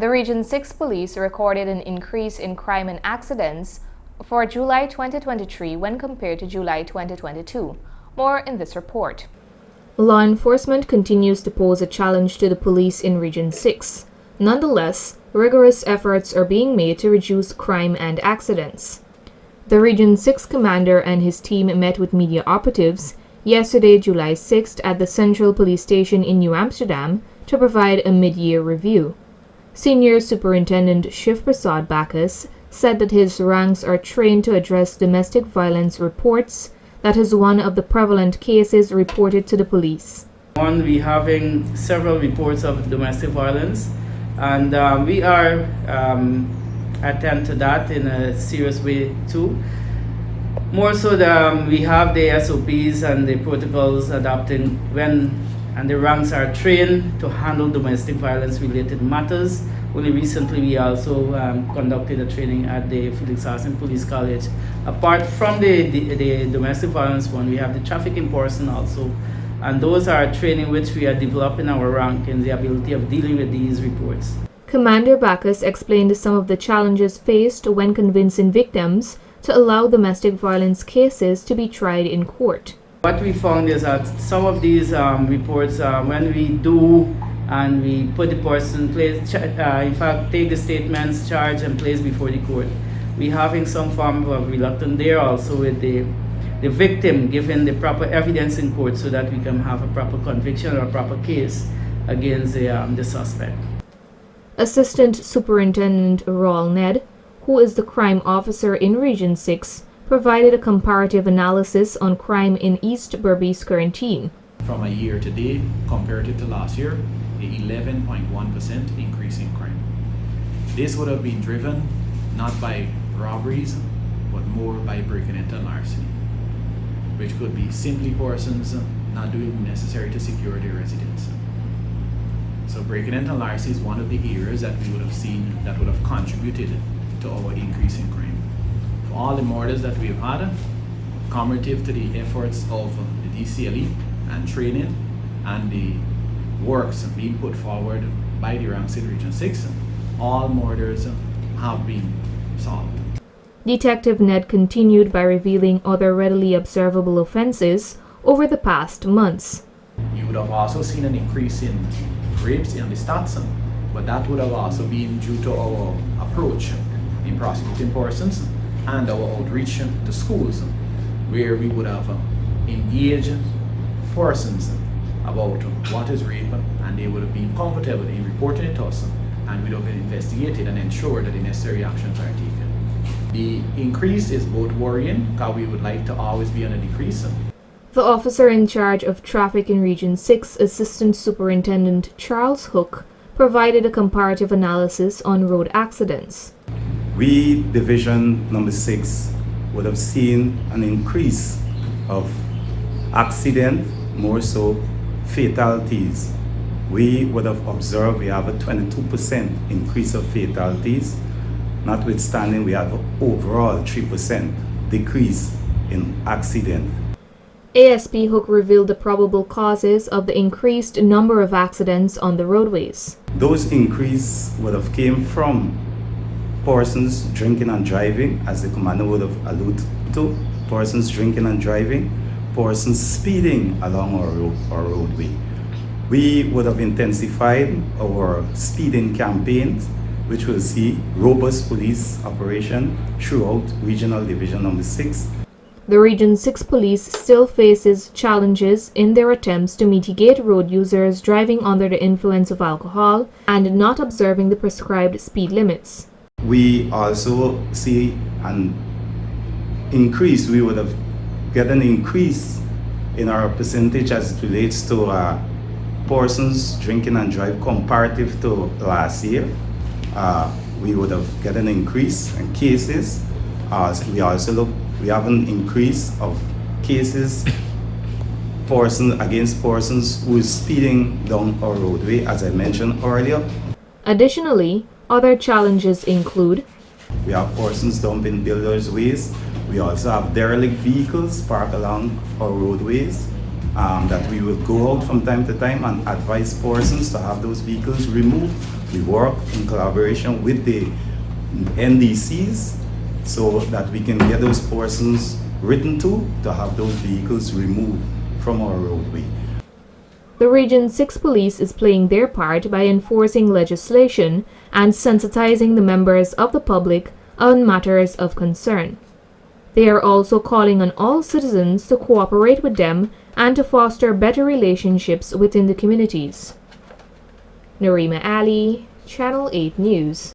The Region 6 Police recorded an increase in crime and accidents for July 2023 when compared to July 2022. More in this report. Law enforcement continues to pose a challenge to the police in Region 6. Nonetheless, rigorous efforts are being made to reduce crime and accidents. The Region 6 commander and his team met with media operatives yesterday, July 6th, at the Central Police Station in New Amsterdam to provide a mid-year review. Senior Superintendent Shiv Prasad Bacchus said that his ranks are trained to address domestic violence reports. That is one of the prevalent cases reported to the police. We're having several reports of domestic violence, and we are attend to that in a serious way too. More so we have the SOPs and the protocols adopting and the ranks are trained to handle domestic violence related matters. Only recently we also conducted a training at the Felix Harrison Police College. Apart from the domestic violence one, we have the trafficking person also. And those are training which we are developing our rank in the ability of dealing with these reports. Commander Bacchus explained some of the challenges faced when convincing victims to allow domestic violence cases to be tried in court. What we found is that some of these reports, when we do and we put the person in fact take the statements, charge and place before the court, we having some form of reluctance there also with the victim giving the proper evidence in court so that we can have a proper conviction or a proper case against the suspect. Assistant Superintendent Raul Ned, who is the crime officer in Region 6, provided a comparative analysis on crime in East Berbice Quarantine. From a year to date, comparative to last year, a 11.1% increase in crime. This would have been driven not by robberies, but more by breaking into larceny, which could be simply persons not doing the necessary to secure their residence. So breaking into larceny is one of the areas that we would have seen that would have contributed to our increase in crime. For all the murders that we have had, commemorative to the efforts of the DCLE and training and the works being put forward by the ranks in Region 6, all murders have been solved. Detective Ned continued by revealing other readily observable offenses over the past months. You would have also seen an increase in rapes in the stats, but that would have also been due to our approach in prosecuting persons and our outreach to schools, where we would have engaged persons about what is rape, and they would have been comfortable in reporting it to us, and we would have investigated and ensured that the necessary actions are taken. The increase is both worrying, because we would like to always be on a decrease. The officer in charge of traffic in Region 6, Assistant Superintendent Charles Hook, provided a comparative analysis on road accidents. We, Division number 6, would have seen an increase of accident, more so fatalities. We would have observed we have a 22% increase of fatalities, notwithstanding we have an overall 3% decrease in accident. ASP Hook revealed the probable causes of the increased number of accidents on the roadways. Those increase would have came from persons drinking and driving, as the commander would have alluded to, persons drinking and driving, persons speeding along our roadway. We would have intensified our speeding campaigns, which will see robust police operation throughout Regional Division number 6. The Region 6 Police still faces challenges in their attempts to mitigate road users driving under the influence of alcohol and not observing the prescribed speed limits. We also see an increase, we would have get an increase in our percentage as it relates to persons drinking and drive comparative to last year. We would have get an increase in cases. We have an increase of cases against persons who is speeding down our roadway, as I mentioned earlier. Additionally, other challenges include: we have persons dumping builders' waste. We also have derelict vehicles parked along our roadways that we will go out from time to time and advise persons to have those vehicles removed We work in collaboration with the NDCs so that we can get those persons written to have those vehicles removed from our roadway. The Region 6 Police is playing their part by enforcing legislation and sensitizing the members of the public on matters of concern. They are also calling on all citizens to cooperate with them and to foster better relationships within the communities. Narima Ali, Channel 8 News.